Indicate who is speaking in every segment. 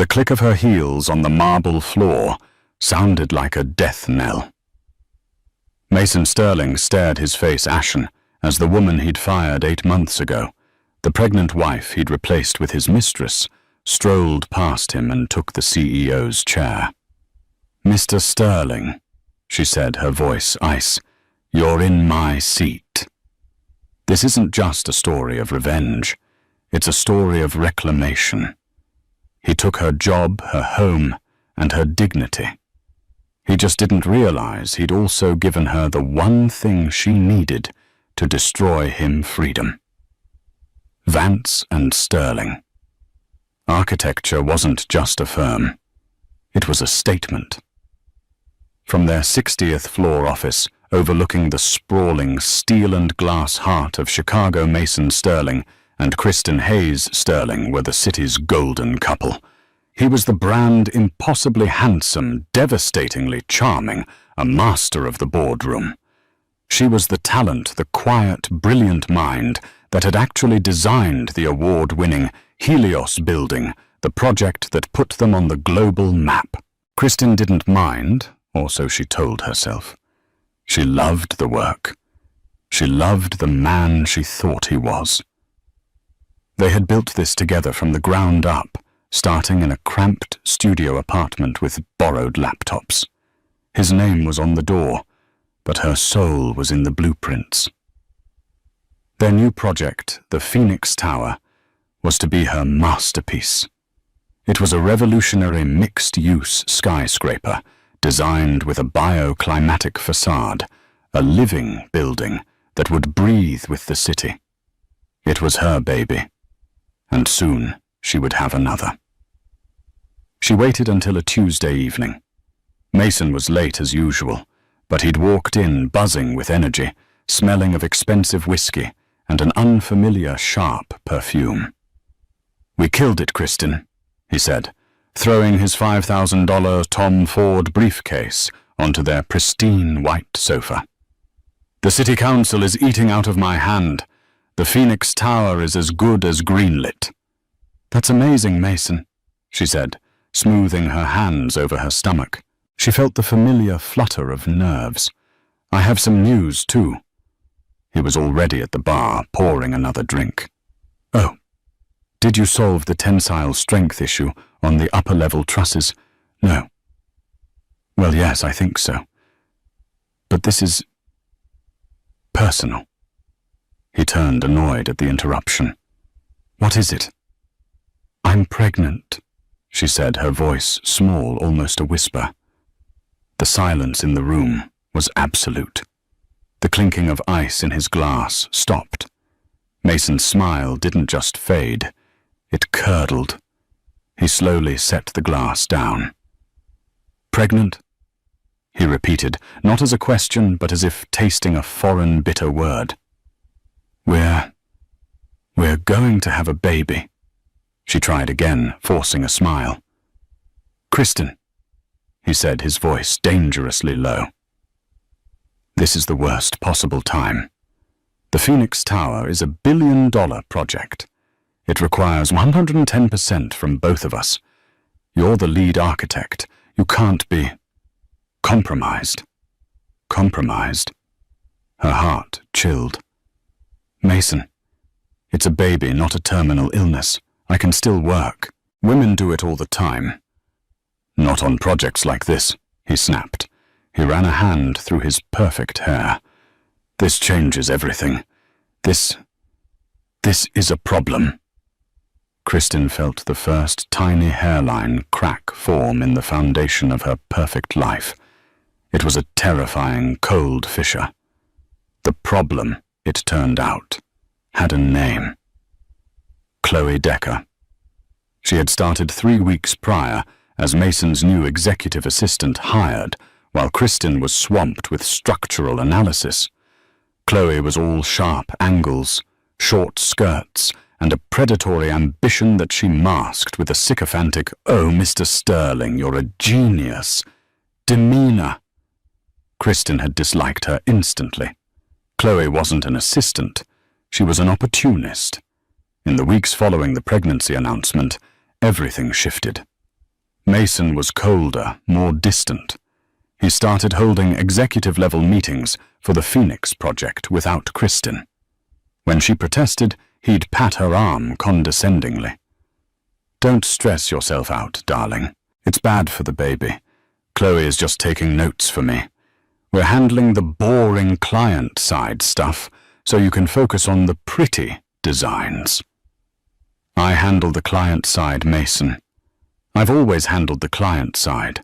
Speaker 1: The click of her heels on the marble floor sounded like a death knell. Mason Sterling stared, his face ashen, as the woman he'd fired 8 months ago, the pregnant wife he'd replaced with his mistress, strolled past him and took the CEO's chair. "Mr. Sterling," she said, her voice ice, "you're in my seat. This isn't just a story of revenge. It's a story of reclamation. He took her job, her home, and her dignity. He just didn't realize he'd also given her the one thing she needed to destroy him freedom." Vance and Sterling. Architecture wasn't just a firm. It was a statement. From their 60th floor office, overlooking the sprawling steel and glass heart of Chicago, Mason Sterling and Kristen Hayes Sterling were the city's golden couple. He was the brand, impossibly handsome, devastatingly charming, a master of the boardroom. She was the talent, the quiet, brilliant mind that had actually designed the award-winning Helios building, the project that put them on the global map. Kristen didn't mind, or so she told herself. She loved the work. She loved the man she thought he was. They had built this together from the ground up, starting in a cramped studio apartment with borrowed laptops. His name was on the door, but her soul was in the blueprints. Their new project, the Phoenix Tower, was to be her masterpiece. It was a revolutionary mixed-use skyscraper, designed with a bioclimatic facade, a living building that would breathe with the city. It was her baby, and soon she would have another. She waited until a Tuesday evening. Mason was late as usual, but he'd walked in buzzing with energy, smelling of expensive whiskey and an unfamiliar, sharp perfume. "We killed it, Kristen," he said, throwing his $5,000 Tom Ford briefcase onto their pristine white sofa. "The city council is eating out of my hand. The Phoenix Tower is as good as greenlit." "That's amazing, Mason," she said, smoothing her hands over her stomach. She felt the familiar flutter of nerves. "I have some news, too." He was already at the bar, pouring another drink. "Oh, did you solve the tensile strength issue on the upper-level trusses?" "No." "Well, yes, I think so. But this is personal." He turned, annoyed at the interruption. "What is it?" "I'm pregnant," she said, her voice small, almost a whisper. The silence in the room was absolute. The clinking of ice in his glass stopped. Mason's smile didn't just fade, it curdled. He slowly set the glass down. "Pregnant?" he repeated, not as a question, but as if tasting a foreign, bitter word. We're going to have a baby." She tried again, forcing a smile. "Kristen," he said, his voice dangerously low. "This is the worst possible time. The Phoenix Tower is $1 billion project. It requires 110% from both of us. You're the lead architect. You can't be compromised." "Compromised?" Her heart chilled. "Mason, it's a baby, not a terminal illness. I can still work. Women do it all the time." "Not on projects like this," he snapped. He ran a hand through his perfect hair. "This changes everything. This is a problem." Kristen felt the first tiny hairline crack form in the foundation of her perfect life. It was a terrifying, cold fissure. The problem, it turned out, had a name. Chloe Decker. She had started 3 weeks prior as Mason's new executive assistant hired, while Kristen was swamped with structural analysis. Chloe was all sharp angles, short skirts, and a predatory ambition that she masked with a sycophantic, "Oh, Mr. Sterling, you're a genius," demeanor. Kristen had disliked her instantly. Chloe wasn't an assistant. She was an opportunist. In the weeks following the pregnancy announcement, everything shifted. Mason was colder, more distant. He started holding executive-level meetings for the Phoenix project without Kristen. When she protested, he'd pat her arm condescendingly. "Don't stress yourself out, darling. It's bad for the baby. Chloe is just taking notes for me. We're handling the boring client-side stuff, so you can focus on the pretty designs." "I handle the client side, Mason. I've always handled the client side.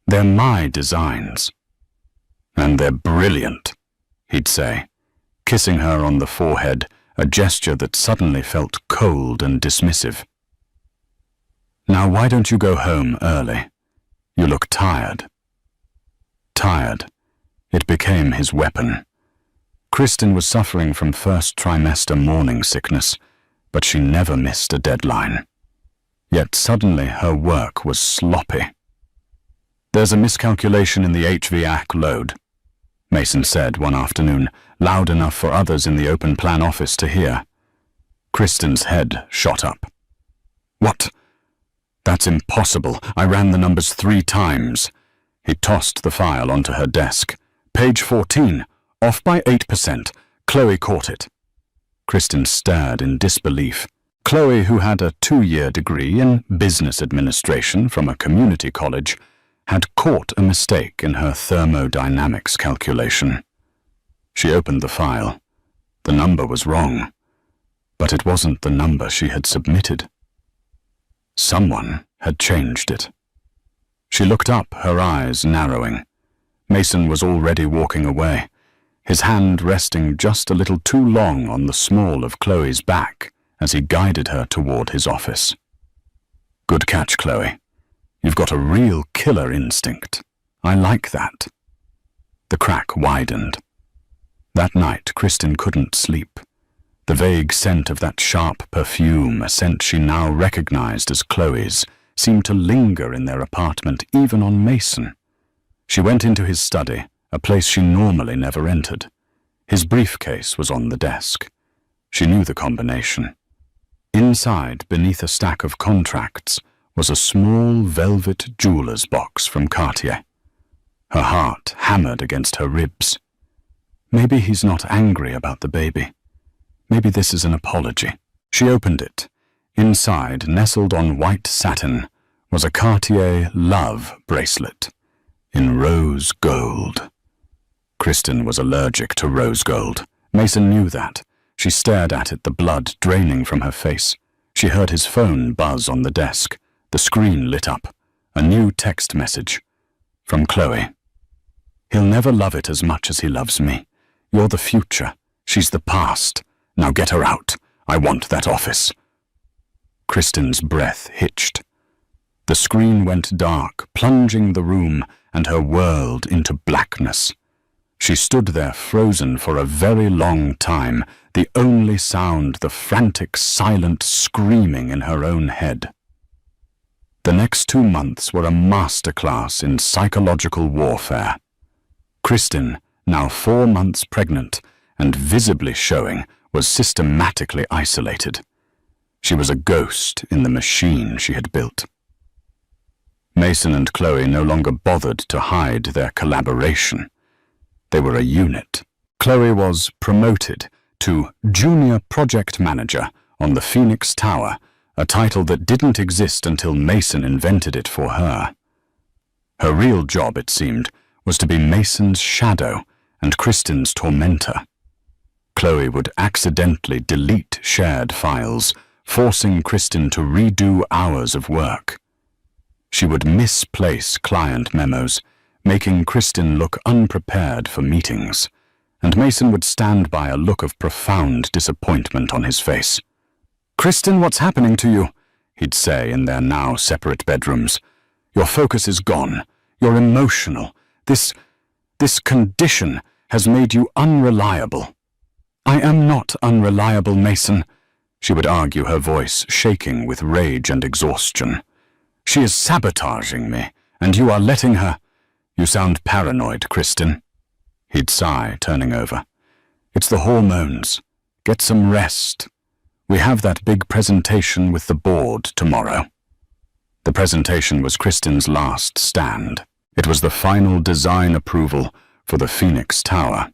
Speaker 1: They're my designs." "And they're brilliant," he'd say, kissing her on the forehead, a gesture that suddenly felt cold and dismissive. "Now why don't you go home early? You look tired." Tired. It became his weapon. Kristen was suffering from first trimester morning sickness, but she never missed a deadline. Yet suddenly her work was sloppy. "There's a miscalculation in the HVAC load," Mason said one afternoon, loud enough for others in the open plan office to hear. Kristen's head shot up. "What? That's impossible. I ran the numbers 3 times. He tossed the file onto her desk. "Page 14, off by 8%. Chloe caught it." Kristen stared in disbelief. Chloe, who had a 2-year degree in business administration from a community college, had caught a mistake in her thermodynamics calculation. She opened the file. The number was wrong, but it wasn't the number she had submitted. Someone had changed it. She looked up, her eyes narrowing. Mason was already walking away, his hand resting just a little too long on the small of Chloe's back as he guided her toward his office. "Good catch, Chloe. You've got a real killer instinct. I like that." The crack widened. That night, Kristen couldn't sleep. The vague scent of that sharp perfume, a scent she now recognized as Chloe's, seemed to linger in their apartment, even on Mason. She went into his study, a place she normally never entered. His briefcase was on the desk. She knew the combination. Inside, beneath a stack of contracts, was a small velvet jeweler's box from Cartier. Her heart hammered against her ribs. Maybe he's not angry about the baby. Maybe this is an apology. She opened it. Inside, nestled on white satin, was a Cartier love bracelet in rose gold. Kristen was allergic to rose gold. Mason knew that. She stared at it, the blood draining from her face. She heard his phone buzz on the desk. The screen lit up. A new text message. From Chloe. "He'll never love it as much as he loves me. You're the future. She's the past. Now get her out. I want that office." Kristen's breath hitched. The screen went dark, plunging the room and her world into blackness. She stood there frozen for a very long time, the only sound the frantic, silent screaming in her own head. The next 2 months were a masterclass in psychological warfare. Kristen, now 4 months pregnant and visibly showing, was systematically isolated. She was a ghost in the machine she had built. Mason and Chloe no longer bothered to hide their collaboration. They were a unit. Chloe was promoted to Junior Project Manager on the Phoenix Tower, a title that didn't exist until Mason invented it for her. Her real job, it seemed, was to be Mason's shadow and Kristen's tormentor. Chloe would accidentally delete shared files, forcing Kristen to redo hours of work. She would misplace client memos, making Kristen look unprepared for meetings, and Mason would stand by, a look of profound disappointment on his face. "Kristen, what's happening to you?" he'd say in their now separate bedrooms. "Your focus is gone. You're emotional. This condition has made you unreliable." "I am not unreliable, Mason," she would argue, her voice shaking with rage and exhaustion. "She is sabotaging me, and you are letting her—" "You sound paranoid, Kristen," he'd sigh, turning over. "It's the hormones. Get some rest. We have that big presentation with the board tomorrow." The presentation was Kristin's last stand. It was the final design approval for the Phoenix Tower.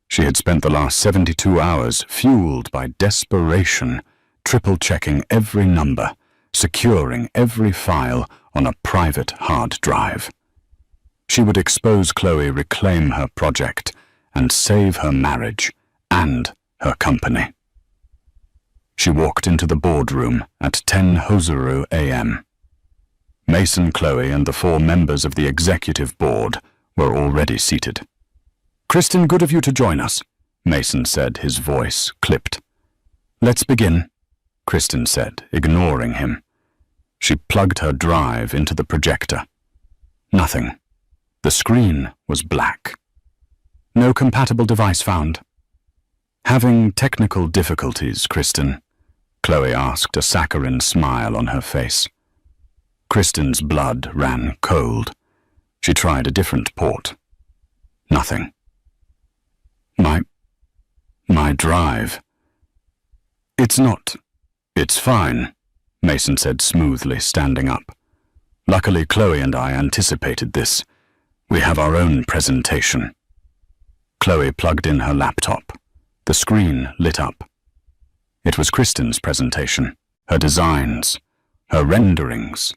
Speaker 1: She had spent the last 72 hours fueled by desperation, triple-checking every number, securing every file on a private hard drive. She would expose Chloe, reclaim her project, and save her marriage and her company. She walked into the boardroom at 10 Hoseru a.m. Mason, Chloe, and the 4 members of the executive board were already seated. "Kristin, good of you to join us," Mason said, his voice clipped. "Let's begin," Kristin said, ignoring him. She plugged her drive into the projector. Nothing. The screen was black. "No compatible device found." "Having technical difficulties, Kristin?" Chloe asked, a saccharine smile on her face. Kristin's blood ran cold. She tried a different port. Nothing. My drive. It's fine," Mason said smoothly, standing up. "Luckily, Chloe and I anticipated this. We have our own presentation." Chloe plugged in her laptop. The screen lit up. It was Kristin's presentation, her designs, her renderings,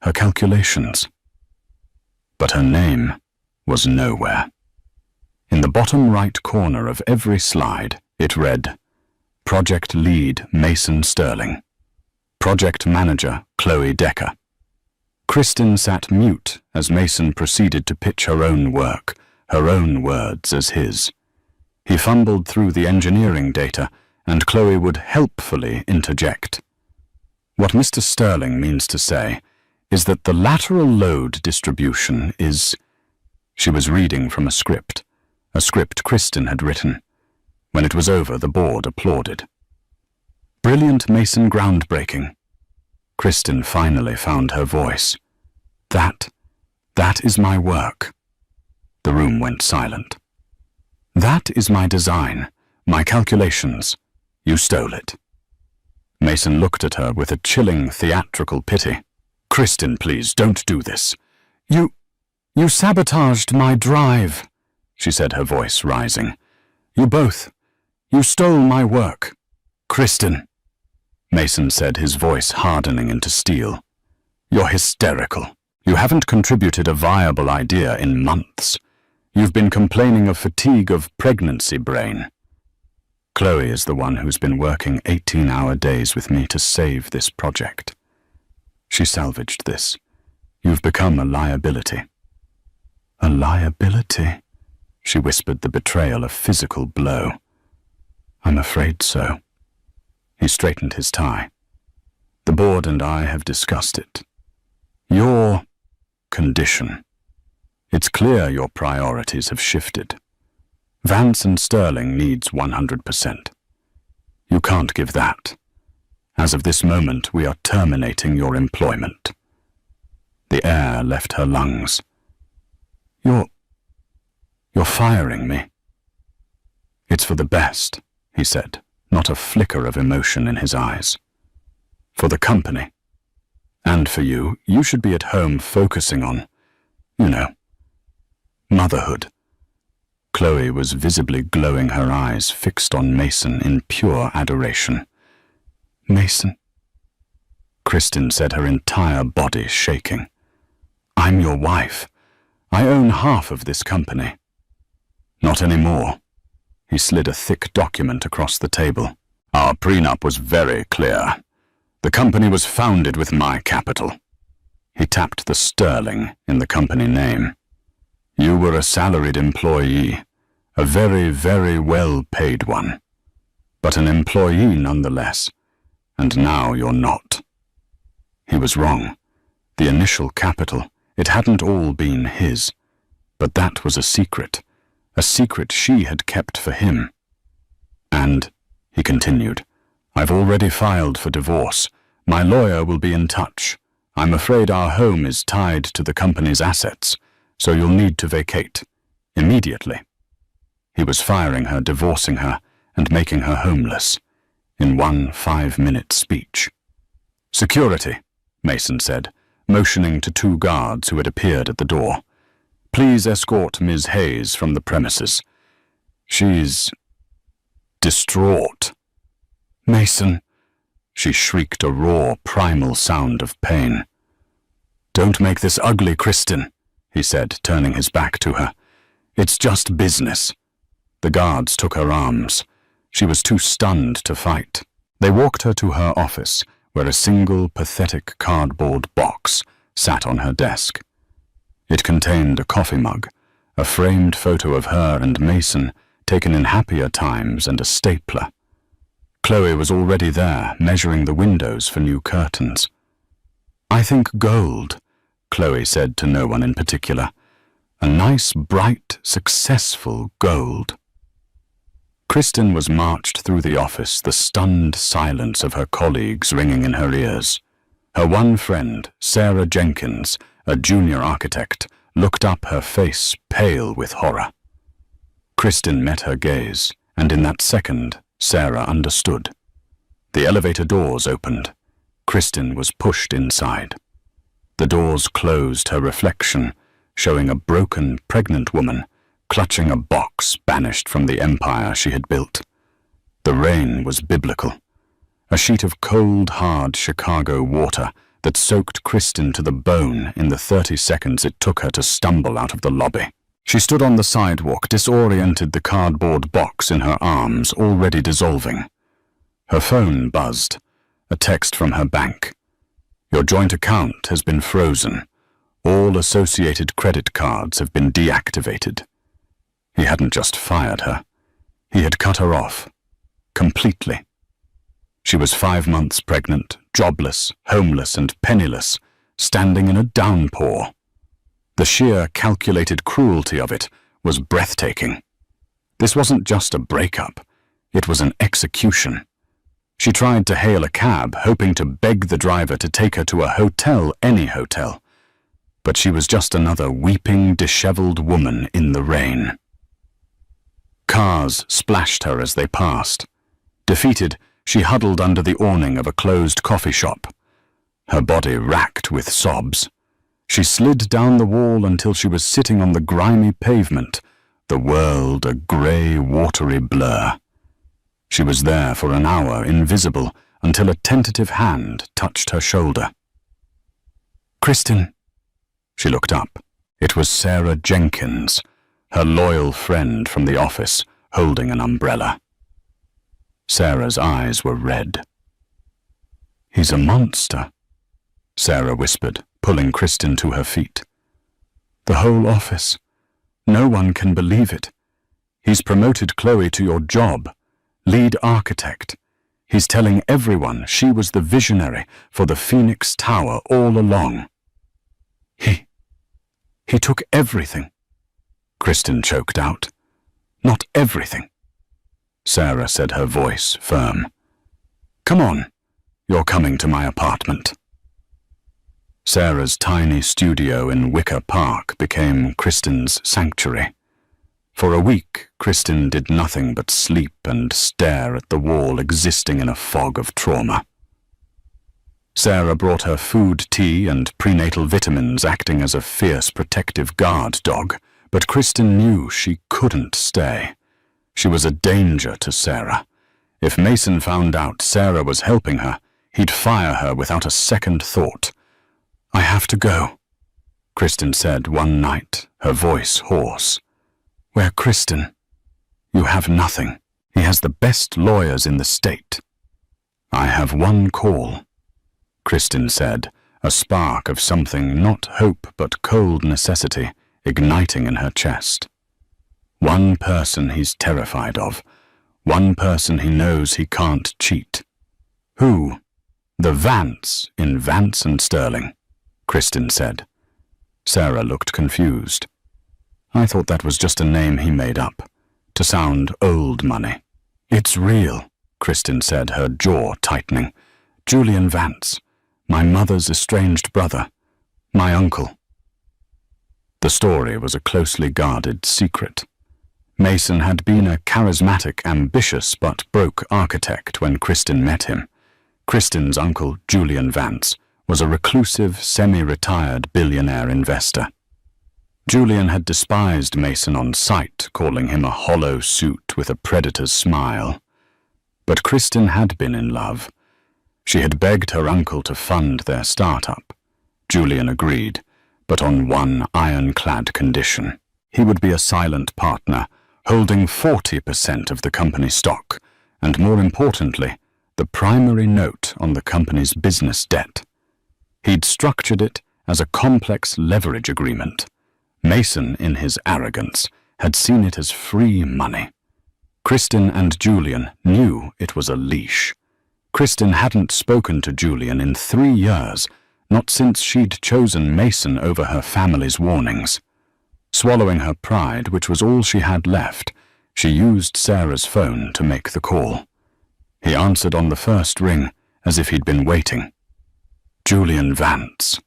Speaker 1: her calculations. But her name was nowhere. In the bottom right corner of every slide, it read, "Project Lead Mason Sterling. Project Manager Chloe Decker." Kristin sat mute as Mason proceeded to pitch her own work, her own words as his. He fumbled through the engineering data, and Chloe would helpfully interject. "What Mr. Sterling means to say is that the lateral load distribution is—" She was reading from a script Kristin had written. When it was over, the board applauded. "Brilliant, Mason, groundbreaking." Kristin finally found her voice. That is my work." The room went silent. "That is my design, my calculations. You stole it." Mason looked at her with a chilling theatrical pity. "Kristin, please, don't do this. You sabotaged my drive," she said, her voice rising. You stole my work." "Kristin," Mason said, his voice hardening into steel. "You're hysterical. You haven't contributed a viable idea in months. You've been complaining of fatigue of pregnancy brain. Chloe is the one who's been working 18-hour days with me to save this project. She salvaged this. You've become a liability." "A liability?" She whispered, the betrayal a physical blow. "I'm afraid so." He straightened his tie. "The board and I have discussed it. Your condition. It's clear your priorities have shifted. Vance and Sterling needs 100%. You can't give that. As of this moment, we are terminating your employment." The air left her lungs. You're firing me." "It's for the best," he said, not a flicker of emotion in his eyes. "For the company. And for you, you should be at home focusing on, motherhood." Chloe was visibly glowing, her eyes fixed on Mason in pure adoration. "Mason," Kristin said, her entire body shaking. "I'm your wife. I own half of this company." "Not anymore." He slid a thick document across the table. "Our prenup was very clear. The company was founded with my capital." He tapped the sterling in the company name. "You were a salaried employee, a very, very well-paid one, but an employee nonetheless, and now you're not." He was wrong. The initial capital, it hadn't all been his, but that was a secret she had kept for him. "And," he continued, "I've already filed for divorce. My lawyer will be in touch. I'm afraid our home is tied to the company's assets, so you'll need to vacate. Immediately." He was firing her, divorcing her, and making her homeless, in one 5-minute speech. "Security," Mason said. motioning to two guards who had appeared at the door. "Please escort Ms. Hayes from the premises. She's distraught." "Mason," she shrieked, a raw, primal sound of pain. "Don't make this ugly, Kristen," he said, turning his back to her. "It's just business." The guards took her arms. She was too stunned to fight. They walked her to her office, where a single, pathetic cardboard box sat on her desk. It contained a coffee mug, a framed photo of her and Mason taken in happier times, and a stapler. Chloe was already there, measuring the windows for new curtains. "I think gold," Chloe said to no one in particular. "A nice, bright, successful gold." Kristen was marched through the office, the stunned silence of her colleagues ringing in her ears. Her one friend, Sarah Jenkins, a junior architect, looked up, her face pale with horror. Kristen met her gaze, and in that second, Sarah understood. The elevator doors opened. Kristen was pushed inside. The doors closed, her reflection showing a broken, pregnant woman clutching a box banished from the empire she had built. The rain was biblical. A sheet of cold, hard Chicago water that soaked Kristen to the bone in the 30 seconds it took her to stumble out of the lobby. She stood on the sidewalk, disoriented, the cardboard box in her arms already dissolving. Her phone buzzed, a text from her bank. "Your joint account has been frozen. All associated credit cards have been deactivated." He hadn't just fired her. He had cut her off. Completely. She was 5 months pregnant, jobless, homeless, and penniless, standing in a downpour. The sheer, calculated cruelty of it was breathtaking. This wasn't just a breakup. It was an execution. She tried to hail a cab, hoping to beg the driver to take her to a hotel, any hotel. But she was just another weeping, disheveled woman in the rain. Cars splashed her as they passed. Defeated, she huddled under the awning of a closed coffee shop. Her body racked with sobs. She slid down the wall until she was sitting on the grimy pavement, the world a grey, watery blur. She was there for an hour, invisible, until a tentative hand touched her shoulder. "Kristen." She looked up. It was Sarah Jenkins, her loyal friend from the office, holding an umbrella. Sarah's eyes were red. "He's a monster," Sarah whispered, pulling Kristen to her feet. "The whole office. No one can believe it. He's promoted Chloe to your job, lead architect. He's telling everyone she was the visionary for the Phoenix Tower all along. He took everything," Kristen choked out. "Not everything." Sarah said, her voice firm. "Come on, you're coming to my apartment." Sarah's tiny studio in Wicker Park became Kristen's sanctuary. For a week, Kristen did nothing but sleep and stare at the wall, existing in a fog of trauma. Sarah brought her food, tea, and prenatal vitamins, acting as a fierce protective guard dog, but Kristen knew she couldn't stay. She was a danger to Sarah. If Mason found out Sarah was helping her, he'd fire her without a second thought. "I have to go," Kristen said one night, her voice hoarse. "Where, Kristen? You have nothing. He has the best lawyers in the state." "I have one call," Kristen said, a spark of something not hope but cold necessity igniting in her chest. One person he's terrified of, one person he knows he can't cheat. "Who?" "The Vance in Vance and Sterling," Kristen said. Sarah looked confused. "I thought that was just a name he made up, to sound old money." "It's real," Kristen said, her jaw tightening. "Julian Vance, my mother's estranged brother, my uncle." The story was a closely guarded secret. Mason had been a charismatic, ambitious, but broke architect when Kristen met him. Kristen's uncle, Julian Vance, was a reclusive, semi-retired billionaire investor. Julian had despised Mason on sight, calling him a hollow suit with a predator's smile. But Kristen had been in love. She had begged her uncle to fund their startup. Julian agreed, but on one ironclad condition. He would be a silent partner, holding 40% of the company's stock, and more importantly, the primary note on the company's business debt. He'd structured it as a complex leverage agreement. Mason, in his arrogance, had seen it as free money. Kristen and Julian knew it was a leash. Kristen hadn't spoken to Julian in 3 years, not since she'd chosen Mason over her family's warnings. Swallowing her pride, which was all she had left, she used Sarah's phone to make the call. He answered on the first ring, as if he'd been waiting. Julian Vance.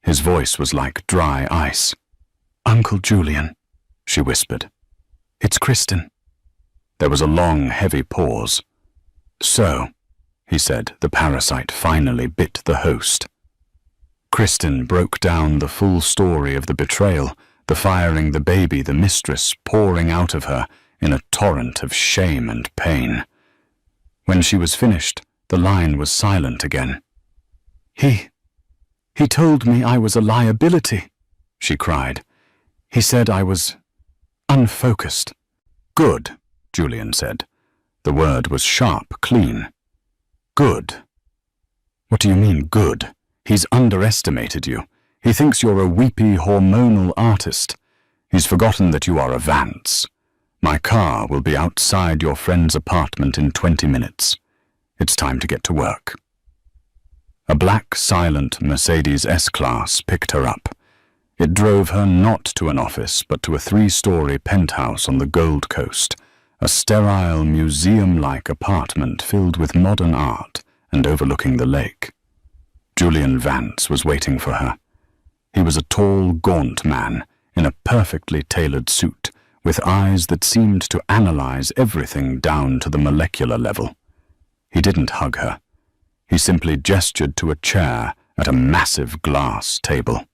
Speaker 1: His voice was like dry ice. "Uncle Julian," she whispered. "It's Kristen." There was a long, heavy pause. "So," he said, the parasite finally bit the host. Kristen broke down the full story of the betrayal, the firing the baby, the mistress pouring out of her in a torrent of shame and pain. When she was finished, the line was silent again. He told me I was a liability," she cried. "He said I was unfocused." "Good," Julian said. The word was sharp, clean. "Good." "What do you mean, good? He's underestimated you. He thinks you're a weepy, hormonal artist. He's forgotten that you are a Vance. My car will be outside your friend's apartment in 20 minutes. It's time to get to work." A black, silent Mercedes S-Class picked her up. It drove her not to an office, but to a 3-story penthouse on the Gold Coast, a sterile, museum-like apartment filled with modern art and overlooking the lake. Julian Vance was waiting for her. He was a tall, gaunt man in a perfectly tailored suit, with eyes that seemed to analyze everything down to the molecular level. He didn't hug her. He simply gestured to a chair at a massive glass table.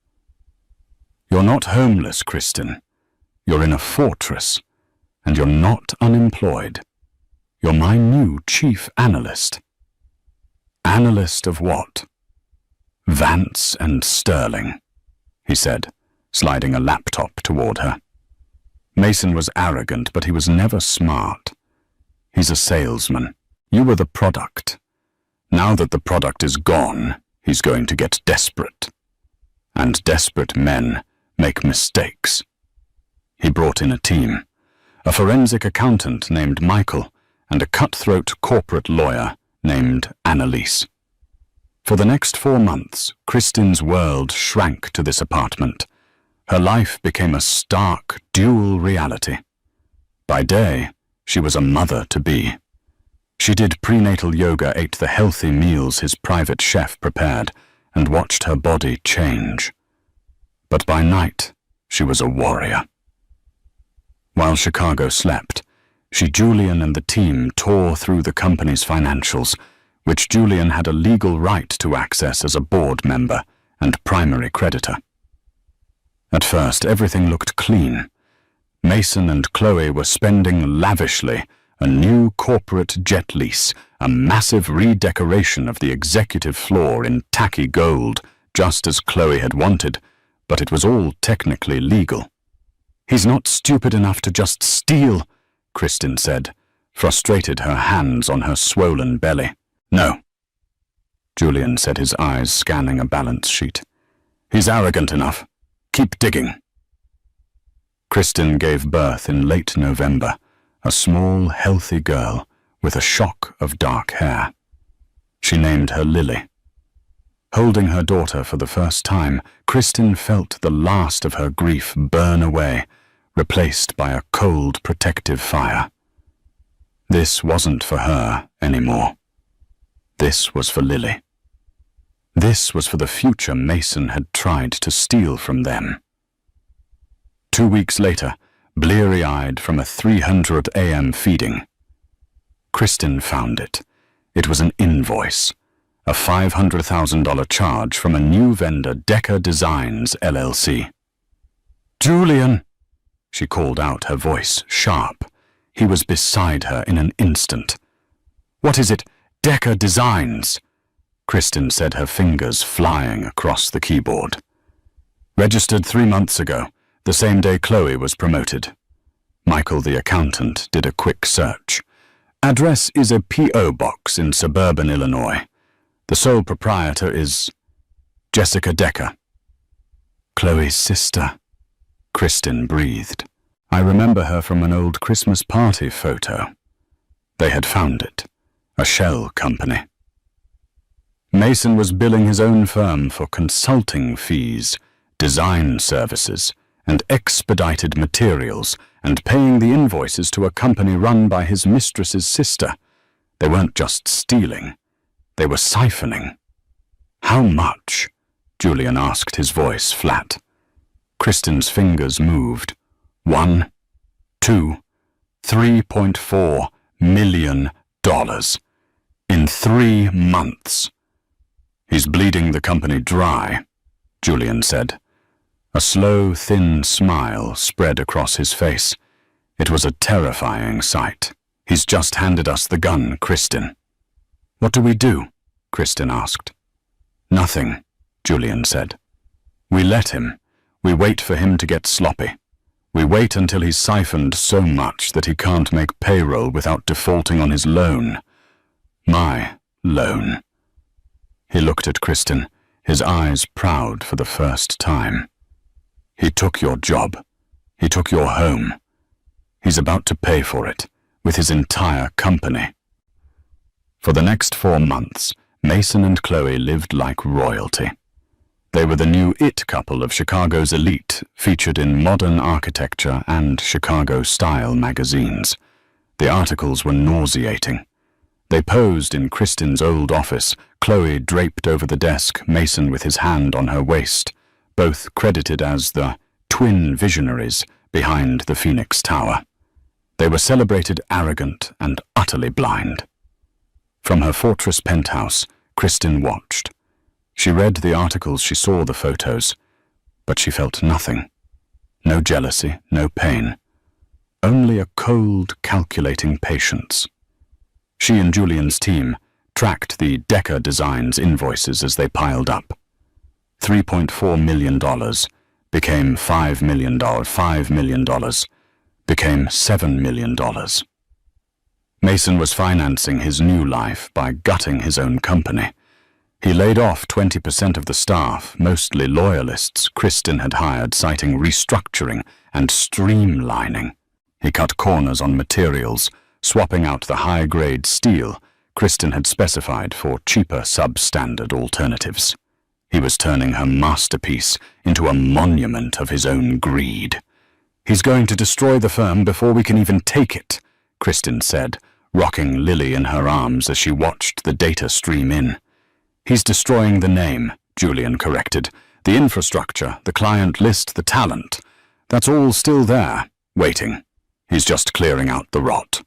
Speaker 1: "You're not homeless, Kristen. You're in a fortress, and you're not unemployed. You're my new chief analyst." "Analyst of what?" "Vance and Sterling," he said, sliding a laptop toward her. Mason was arrogant, but he was never smart. He's a salesman. You were the product. Now that the product is gone, he's going to get desperate. And desperate men make mistakes. He brought in a team, a forensic accountant named Michael and a cutthroat corporate lawyer named Annalise. For the next 4 months, Kristen's world shrank to this apartment. Her life became a stark, dual reality. By day, she was a mother-to-be. She did prenatal yoga, ate the healthy meals his private chef prepared, and watched her body change. But by night, she was a warrior. While Chicago slept, Julian and the team tore through the company's financials, which Julian had a legal right to access as a board member and primary creditor. At first, everything looked clean. Mason and Chloe were spending lavishly, a new corporate jet lease, a massive redecoration of the executive floor in tacky gold, just as Chloe had wanted, but it was all technically legal. "He's not stupid enough to just steal," Kristen said, frustrated, her hands on her swollen belly. "No," Julian said, his eyes scanning a balance sheet. "He's arrogant enough. Keep digging." Kristen gave birth in late November, a small, healthy girl with a shock of dark hair. She named her Lily. Holding her daughter for the first time, Kristen felt the last of her grief burn away, replaced by a cold, protective fire. This wasn't for her anymore. This was for Lily. This was for the future Mason had tried to steal from them. 2 weeks later, bleary-eyed from a 300 AM feeding, Kristen found it. It was an invoice, a $500,000 charge from a new vendor, Designs, LLC. "Julian!" She called out, her voice sharp. He was beside her in an instant. "What is it? Designs!" Kristen said, her fingers flying across the keyboard. "Registered 3 months ago, the same day Chloe was promoted." Michael, the accountant, did a quick search. "Address is a P.O. box in suburban Illinois. The sole proprietor is Jessica Decker." "Chloe's sister," Kristen breathed. "I remember her from an old Christmas party photo." They had found it. A shell company. Mason was billing his own firm for consulting fees, design services, and expedited materials, and paying the invoices to a company run by his mistress's sister. They weren't just stealing. They were siphoning. "How much?" Julian asked, his voice flat. Kristen's fingers moved. 1, 2, $3.4 million. In 3 months. "He's bleeding the company dry," Julian said. A slow, thin smile spread across his face. It was a terrifying sight. "He's just handed us the gun, Kristen." "What do we do?" Kristen asked. "Nothing," Julian said. "We let him. We wait for him to get sloppy. We wait until he's siphoned so much that he can't make payroll without defaulting on his loan. My loan." He looked at Kristen, his eyes proud for the first time. "He took your job. He took your home. He's about to pay for it, with his entire company." For the next 4 months, Mason and Chloe lived like royalty. They were the new it couple of Chicago's elite, featured in Modern Architecture and Chicago-style magazines. The articles were nauseating. They posed in Kristen's old office, Chloe draped over the desk, Mason with his hand on her waist, both credited as the twin visionaries behind the Phoenix Tower. They were celebrated arrogant and utterly blind. From her fortress penthouse, Kristen watched. She read the articles, she saw the photos, but she felt nothing. No jealousy, no pain. Only a cold, calculating patience. She and Julian's team tracked the Designs invoices as they piled up. $3.4 million became $5 million, $5 million became $7 million. Mason was financing his new life by gutting his own company. He laid off 20% of the staff, mostly loyalists Kristen had hired, citing restructuring and streamlining. He cut corners on materials, swapping out the high-grade steel Kristen had specified for cheaper substandard alternatives. He was turning her masterpiece into a monument of his own greed. "He's going to destroy the firm before we can even take it," Kristen said, rocking Lily in her arms as she watched the data stream in. "He's destroying the name," Julian corrected. "The infrastructure, the client list, the talent. That's all still there, waiting. He's just clearing out the rot."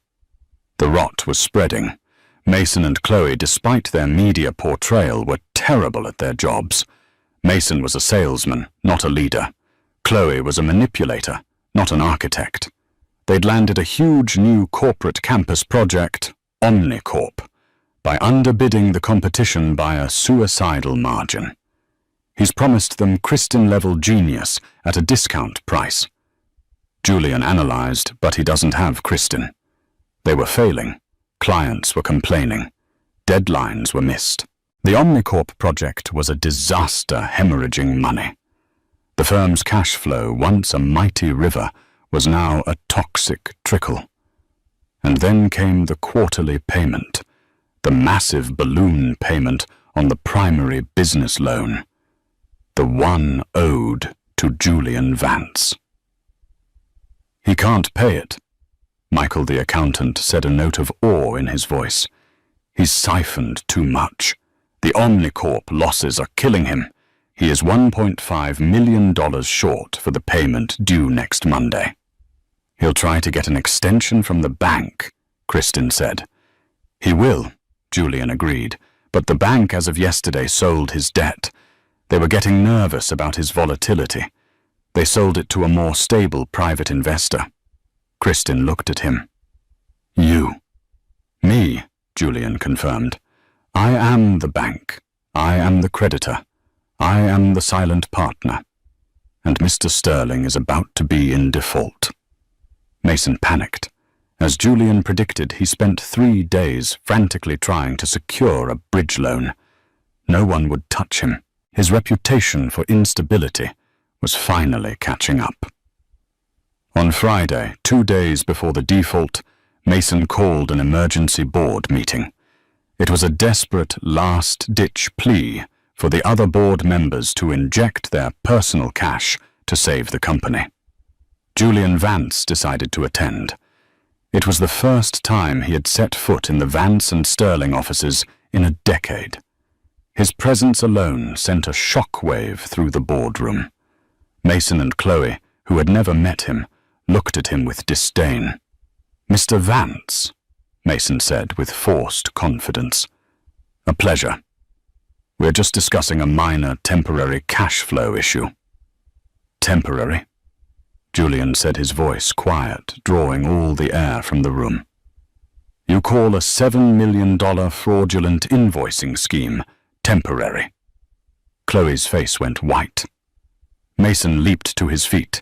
Speaker 1: The rot was spreading. Mason and Chloe, despite their media portrayal, were terrible at their jobs. Mason was a salesman, not a leader. Chloe was a manipulator, not an architect. They'd landed a huge new corporate campus project, Omnicorp, by underbidding the competition by a suicidal margin. He's promised them Kristen-level genius at a discount price. Julian analyzed, but he doesn't have Kristen. They were failing. Clients were complaining. Deadlines were missed. The Omnicorp project was a disaster, hemorrhaging money. The firm's cash flow, once a mighty river, was now a toxic trickle. And then came the quarterly payment, the massive balloon payment on the primary business loan, the one owed to Julian Vance. "He can't pay it," Michael the accountant said, a note of awe in his voice. "He's siphoned too much. The Omnicorp losses are killing him. He is $1.5 million short for the payment due next Monday." "He'll try to get an extension from the bank," Kristen said. "He will," Julian agreed, But the bank as of yesterday sold his debt. They were getting nervous about his volatility. They sold it to a more stable private investor. Kristin looked at him. You. Me, Julian confirmed. I am the bank. I am the creditor. I am the silent partner. And Mr. Sterling is about to be in default. Mason panicked. As Julian predicted, he spent 3 days frantically trying to secure a bridge loan. No one would touch him. His reputation for instability was finally catching up. On Friday, 2 days before the default, Mason called an emergency board meeting. It was a desperate last-ditch plea for the other board members to inject their personal cash to save the company. Julian Vance decided to attend. It was the first time he had set foot in the Vance and Sterling offices in a decade. His presence alone sent a shockwave through the boardroom. Mason and Chloe, who had never met him, looked at him with disdain. "Mr. Vance," Mason said with forced confidence. "A pleasure. We're just discussing a minor temporary cash flow issue." "Temporary?" Julian said, his voice quiet, drawing all the air from the room. "You call a $7 million fraudulent invoicing scheme temporary?" Chloe's face went white. Mason leaped to his feet.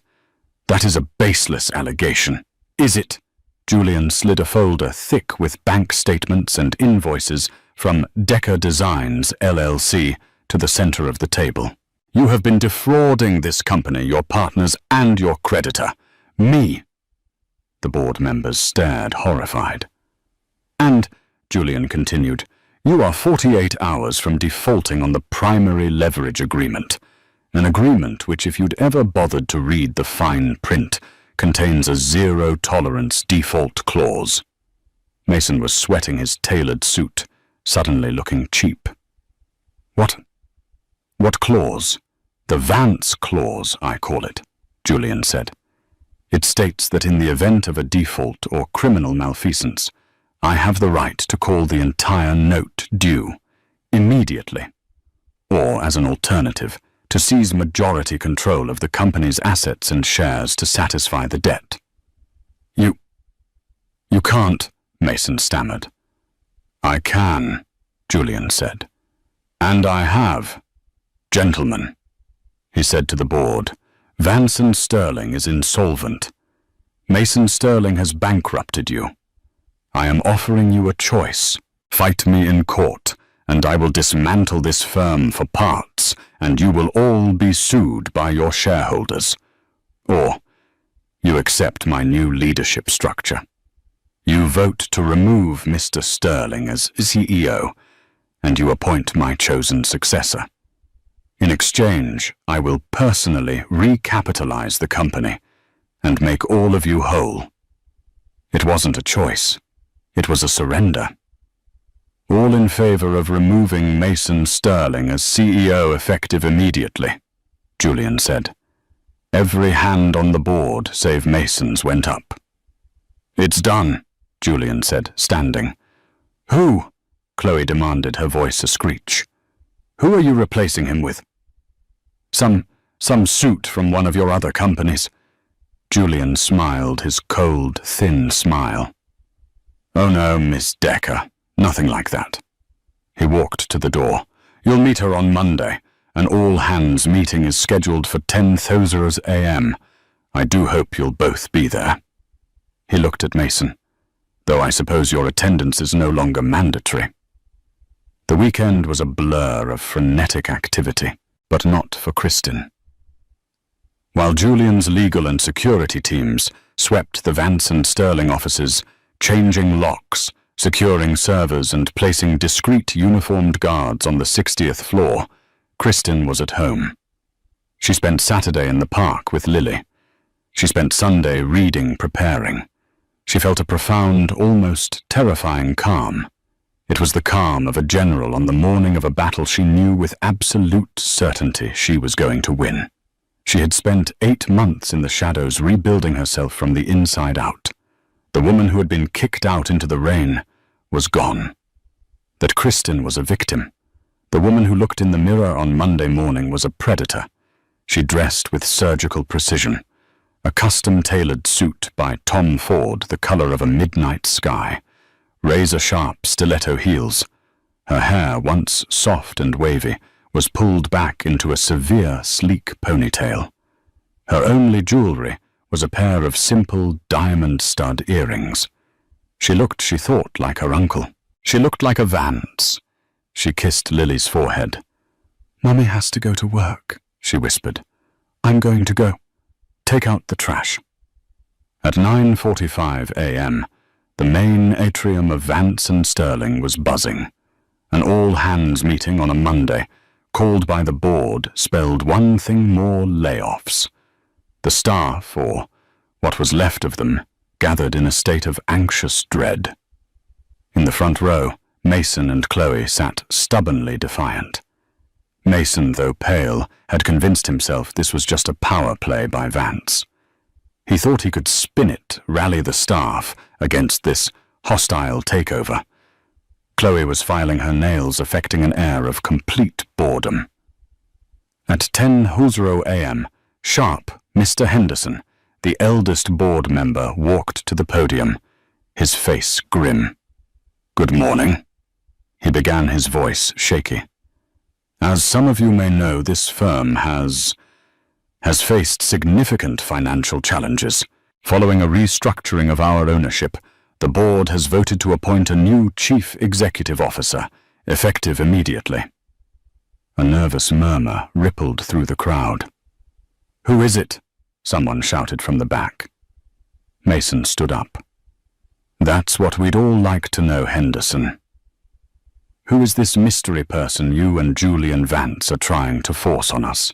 Speaker 1: "That is a baseless allegation." "Is it?" Julian slid a folder thick with bank statements and invoices from Decker Designs, LLC, to the center of the table. "You have been defrauding this company, your partners, and your creditor. Me." The board members stared horrified. "And," Julian continued, "you are 48 hours from defaulting on the primary leverage agreement, an agreement which, if you'd ever bothered to read the fine print, contains a zero-tolerance default clause." Mason was sweating his tailored suit, suddenly looking cheap. What clause?" "The Vance clause, I call it," Julian said. "It states that in the event of a default or criminal malfeasance, I have the right to call the entire note due, immediately, or, as an alternative, to seize majority control of the company's assets and shares to satisfy the debt." You can't," Mason stammered. "I can," Julian said. "And I have. Gentlemen," he said to the board, "Vance and Sterling is insolvent. Mason Sterling has bankrupted you. I am offering you a choice. Fight me in court, and I will dismantle this firm for parts, and you will all be sued by your shareholders. Or you accept my new leadership structure. You vote to remove Mr. Sterling as CEO, and you appoint my chosen successor. In exchange, I will personally recapitalize the company and make all of you whole." It wasn't a choice. It was a surrender. "All in favor of removing Mason Sterling as CEO effective immediately," Julian said. Every hand on the board, save Mason's, went up. "It's done," Julian said, standing. "Who?" Chloe demanded, her voice a screech. "Who are you replacing him with?" Some suit from one of your other companies." Julian smiled, his cold, thin smile. "Oh no, Miss Decker, nothing like that." He walked to the door. "You'll meet her on Monday. An all-hands meeting is scheduled for 10:00 a.m. I do hope you'll both be there." He looked at Mason. "Though I suppose your attendance is no longer mandatory." The weekend was a blur of frenetic activity, but not for Kristin. While Julian's legal and security teams swept the Vance and Sterling offices, changing locks, securing servers, and placing discreet uniformed guards on the 60th floor, Kristin was at home. She spent Saturday in the park with Lily. She spent Sunday reading, preparing. She felt a profound, almost terrifying calm. It was the calm of a general on the morning of a battle she knew with absolute certainty she was going to win. She had spent 8 months in the shadows rebuilding herself from the inside out. The woman who had been kicked out into the rain was gone. that Kristen was a victim. The woman who looked in the mirror on Monday morning was a predator. She dressed with surgical precision, a custom-tailored suit by Tom Ford, the color of a midnight sky, razor-sharp stiletto heels. Her hair, once soft and wavy, was pulled back into a severe, sleek ponytail. Her only jewelry was a pair of simple diamond stud earrings. She thought, like her uncle. She looked like a Vance. She kissed Lily's forehead. "Mummy has to go to work," she whispered. "I'm going to go. Take out the trash." At 9:45 a.m., the main atrium of Vance and Sterling was buzzing. An all-hands meeting on a Monday, called by the board, spelled one thing more: layoffs. The staff, or what was left of them, gathered in a state of anxious dread. In the front row, Mason and Chloe sat stubbornly defiant. Mason, though pale, had convinced himself this was just a power play by Vance. He thought he could spin it, rally the staff against this hostile takeover. Chloe was filing her nails, affecting an air of complete boredom. At 10:00 a.m., sharp Mr. Henderson, the eldest board member, walked to the podium, his face grim. "Good morning," he began, his voice shaky. "As some of you may know, this firm has faced significant financial challenges. Following a restructuring of our ownership, the board has voted to appoint a new chief executive officer, effective immediately." A nervous murmur rippled through the crowd. "Who is it?" someone shouted from the back. Mason stood up. "That's what we'd all like to know, Henderson. Who is this mystery person you and Julian Vance are trying to force on us?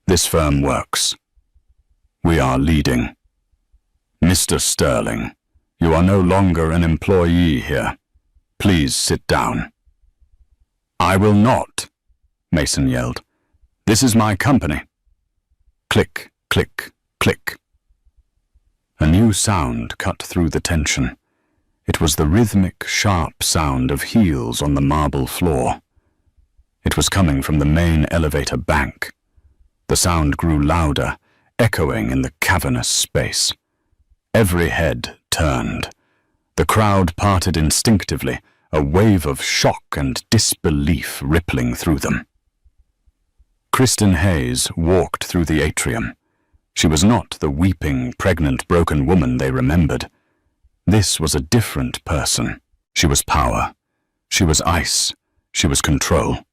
Speaker 1: This firm works. We are leading. Mr. Sterling, you are no longer an employee here. Please sit down." "I will not," Mason yelled. "This is my company." Click, click, click. A new sound cut through the tension. It was the rhythmic, sharp sound of heels on the marble floor. It was coming from the main elevator bank. The sound grew louder, echoing in the cavernous space. Every head turned. The crowd parted instinctively, a wave of shock and disbelief rippling through them. Kristen Hayes walked through the atrium. She was not the weeping, pregnant, broken woman they remembered. This was a different person. She was power. She was ice. She was control.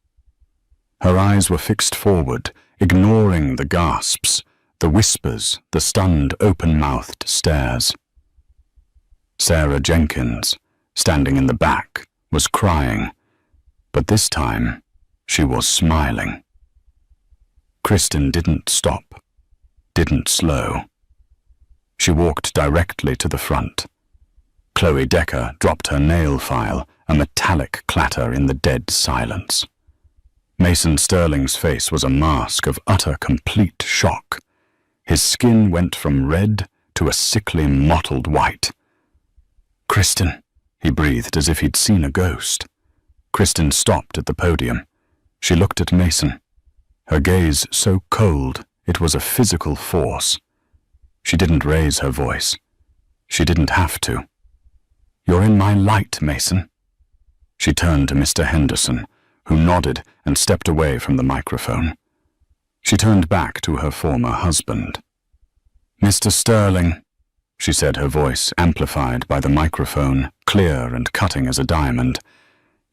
Speaker 1: Her eyes were fixed forward, ignoring the gasps, the whispers, the stunned, open-mouthed stares. Sarah Jenkins, standing in the back, was crying, but this time she was smiling. Kristen didn't stop, didn't slow. She walked directly to the front. Chloe Decker dropped her nail file, a metallic clatter in the dead silence. Mason Sterling's face was a mask of utter, complete shock. His skin went from red to a sickly, mottled white. "Kristen," he breathed as if he'd seen a ghost. Kristen stopped at the podium. She looked at Mason. Her gaze so cold, it was a physical force. She didn't raise her voice. She didn't have to. "You're in my light, Mason." She turned to Mr. Henderson, who nodded and stepped away from the microphone. She turned back to her former husband. "Mr. Sterling," she said, her voice amplified by the microphone, clear and cutting as a diamond,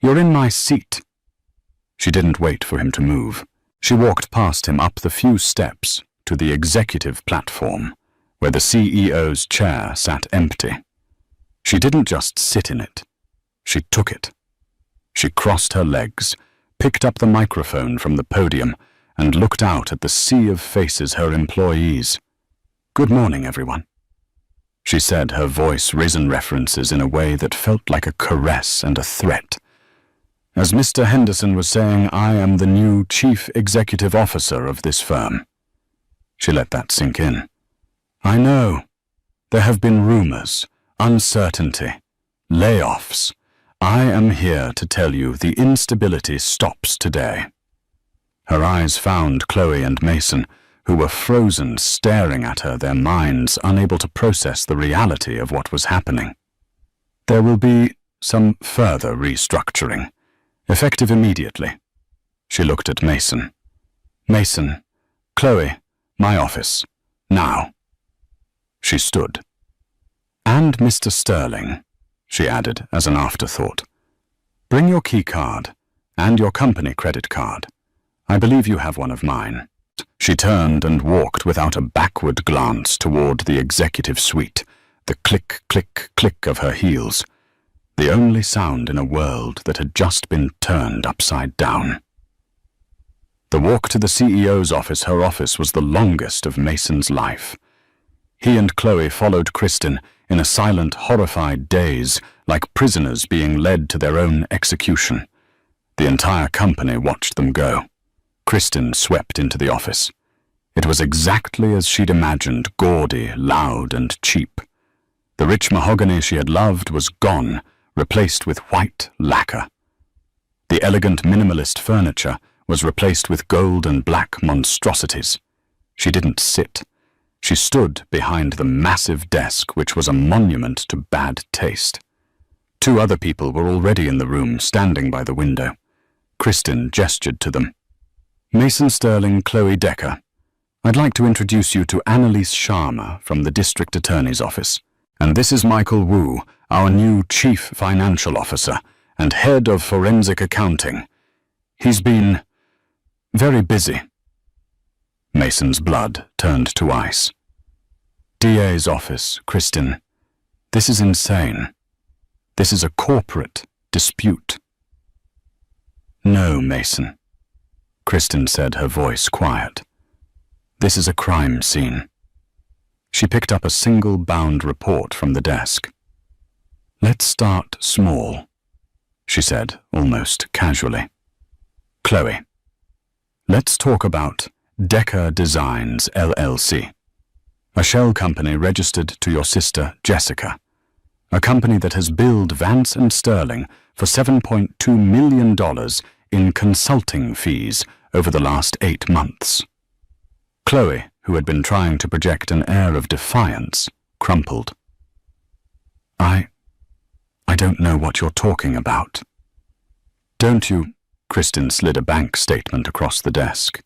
Speaker 1: "you're in my seat." She didn't wait for him to move. She walked past him up the few steps to the executive platform, where the CEO's chair sat empty. She didn't just sit in it. She took it. She crossed her legs, picked up the microphone from the podium, and looked out at the sea of faces, her employees. "Good morning, everyone," she said, her voice risen references in a way that felt like a caress and a threat. "As Mr. Henderson was saying, I am the new chief executive officer of this firm." She let that sink in. "I know. There have been rumors, uncertainty, layoffs. I am here to tell you the instability stops today. Her eyes found Chloe and Mason, who were frozen, staring at her, their minds unable to process the reality of what was happening. There will be some further restructuring, effective immediately. She looked at Mason. Mason, Chloe, my office, now. She stood. And Mr. Sterling, she added as an afterthought. Bring your key card and your company credit card. I believe you have one of mine. She turned and walked without a backward glance toward the executive suite, the click, click, click of her heels, the only sound in a world that had just been turned upside down. The walk to the CEO's office, her office, was the longest of Mason's life. He and Chloe followed Kristen in a silent, horrified daze, like prisoners being led to their own execution. The entire company watched them go. Kristen swept into the office. It was exactly as she'd imagined, gaudy, loud, and cheap. The rich mahogany she had loved was gone, replaced with white lacquer. The elegant minimalist furniture was replaced with gold and black monstrosities. She didn't sit. She stood behind the massive desk, which was a monument to bad taste. Two other people were already in the room, standing by the window. Kristen gestured to them. Mason Sterling, Chloe Decker. I'd like to introduce you to Annalise Sharma from the District Attorney's Office. And this is Michael Wu, our new Chief Financial Officer and Head of Forensic Accounting. He's been very busy. Mason's blood turned to ice. DA's office, Kristen. This is insane. This is a corporate dispute. No, Mason. Kristen said, her voice quiet. This is a crime scene. She picked up a single bound report from the desk. Let's start small, she said, almost casually. Chloe, let's talk about Decker Designs, LLC, a shell company registered to your sister, Jessica, a company that has billed Vance and Sterling for $7.2 million in consulting fees over the last 8 months. Chloe, who had been trying to project an air of defiance, crumpled. I don't know what you're talking about. Don't you? Kristen slid a bank statement across the desk.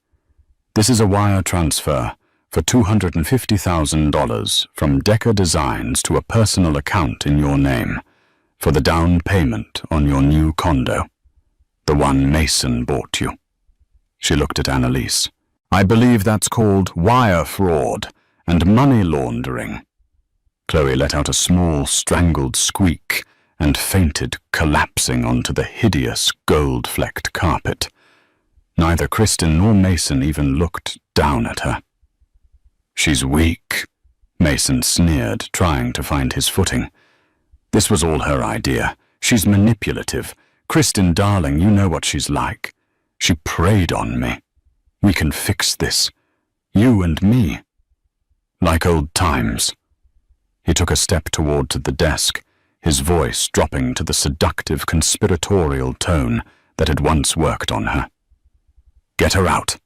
Speaker 1: This is a wire transfer for $250,000 from Decker Designs to a personal account in your name for the down payment on your new condo, the one Mason bought you. She looked at Annalise. I believe that's called wire fraud and money laundering. Chloe let out a small, strangled squeak and fainted, collapsing onto the hideous, gold-flecked carpet. Neither Kristen nor Mason even looked down at her. She's weak, Mason sneered, trying to find his footing. This was all her idea. She's manipulative. Kristen, darling, you know what she's like. She preyed on me. We can fix this. You and me. Like old times. He took a step toward the desk, his voice dropping to the seductive conspiratorial tone that had once worked on her. Get her out,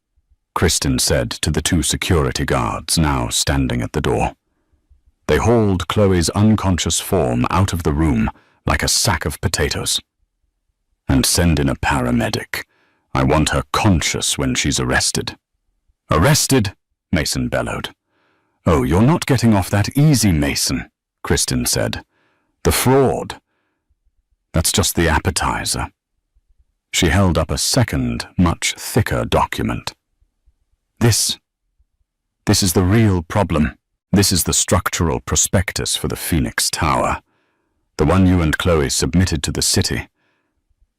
Speaker 1: Kristen said to the 2 security guards now standing at the door. They hauled Chloe's unconscious form out of the room like a sack of potatoes. And send in a paramedic. I want her conscious when she's arrested. Arrested? Mason bellowed. Oh, you're not getting off that easy, Mason, Kristen said. The fraud. That's just the appetizer. She held up a second, much thicker document. This is the real problem. This is the structural prospectus for the Phoenix Tower, the one you and Chloe submitted to the city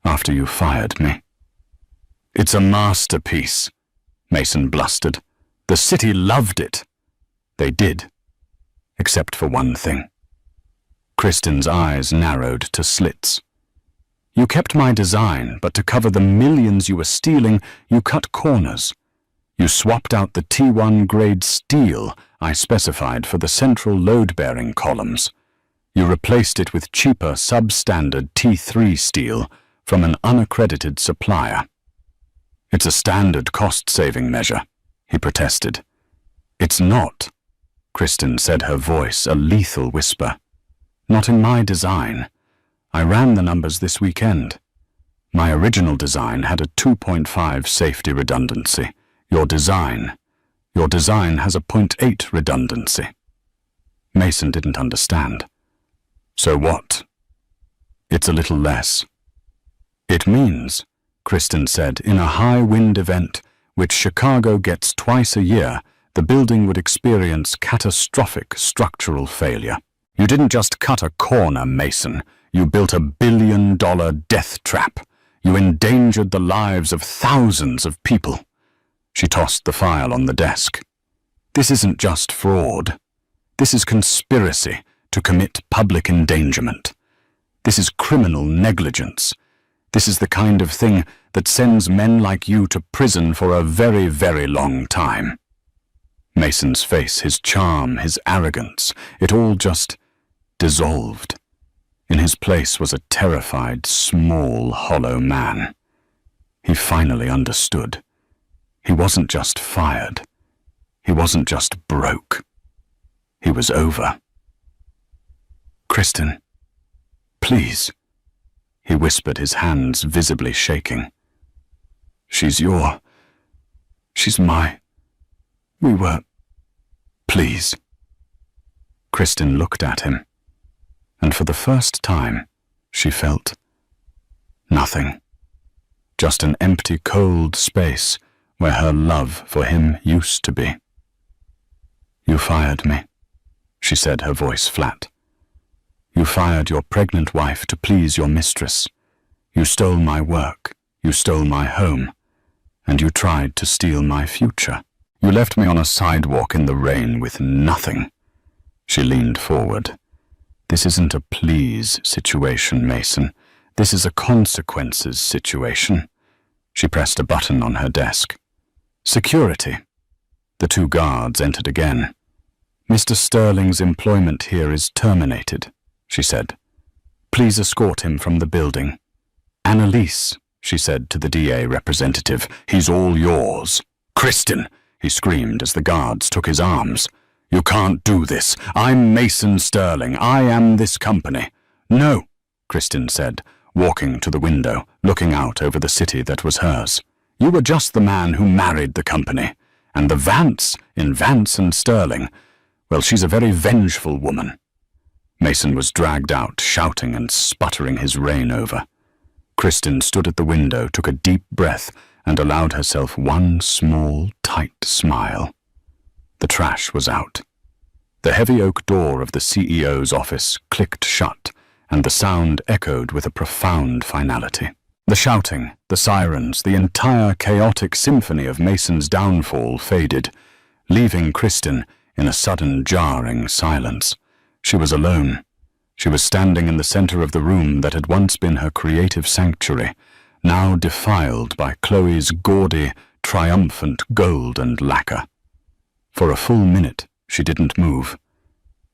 Speaker 1: after you fired me. It's a masterpiece, Mason blustered. The city loved it. They did, except for one thing. Kristen's eyes narrowed to slits. You kept my design, but to cover the millions you were stealing, you cut corners. You swapped out the T1 grade steel I specified for the central load-bearing columns. You replaced it with cheaper, substandard T3 steel from an unaccredited supplier. It's a standard cost-saving measure, he protested. It's not, Kristen said, her voice a lethal whisper. Not in my design. I ran the numbers this weekend. My original design had a 2.5 safety redundancy. Your design has a 0.8 redundancy. Mason didn't understand. So what? It's a little less. It means, Kristen said, in a high-wind event, which Chicago gets twice a year, the building would experience catastrophic structural failure. You didn't just cut a corner, Mason. You built a billion-dollar death trap. You endangered the lives of thousands of people. She tossed the file on the desk. This isn't just fraud. This is conspiracy to commit public endangerment. This is criminal negligence. This is the kind of thing that sends men like you to prison for a very, very long time. Mason's face, his charm, his arrogance, it all just dissolved. In his place was a terrified, small, hollow man. He finally understood. He wasn't just fired. He wasn't just broke. He was over. Kristen, please, he whispered, his hands visibly shaking. She's my, we were, please. Kristen looked at him, and for the first time, she felt nothing. Just an empty, cold space where her love for him used to be. You fired me, she said, her voice flat. You fired your pregnant wife to please your mistress. You stole my work, you stole my home, and you tried to steal my future. You left me on a sidewalk in the rain with nothing. She leaned forward. This isn't a please situation, Mason. This is a consequences situation. She pressed a button on her desk. Security. The two guards entered again. Mr. Sterling's employment here is terminated, she said. Please escort him from the building. Annalise, she said to the DA representative, he's all yours. Kristen, he screamed as the guards took his arms. You can't do this. I'm Mason Sterling. I am this company. No, Kristen said, walking to the window, looking out over the city that was hers. You were just the man who married the company. And the Vance in Vance and Sterling, well, she's a very vengeful woman. Mason was dragged out, shouting and sputtering his rein over. Kristen stood at the window, took a deep breath, and allowed herself one small, tight smile. The trash was out. The heavy oak door of the CEO's office clicked shut, and the sound echoed with a profound finality. The shouting, the sirens, the entire chaotic symphony of Mason's downfall faded, leaving Kristen in a sudden jarring silence. She was alone. She was standing in the center of the room that had once been her creative sanctuary, now defiled by Chloe's gaudy, triumphant gold and lacquer. For a full minute, she didn't move.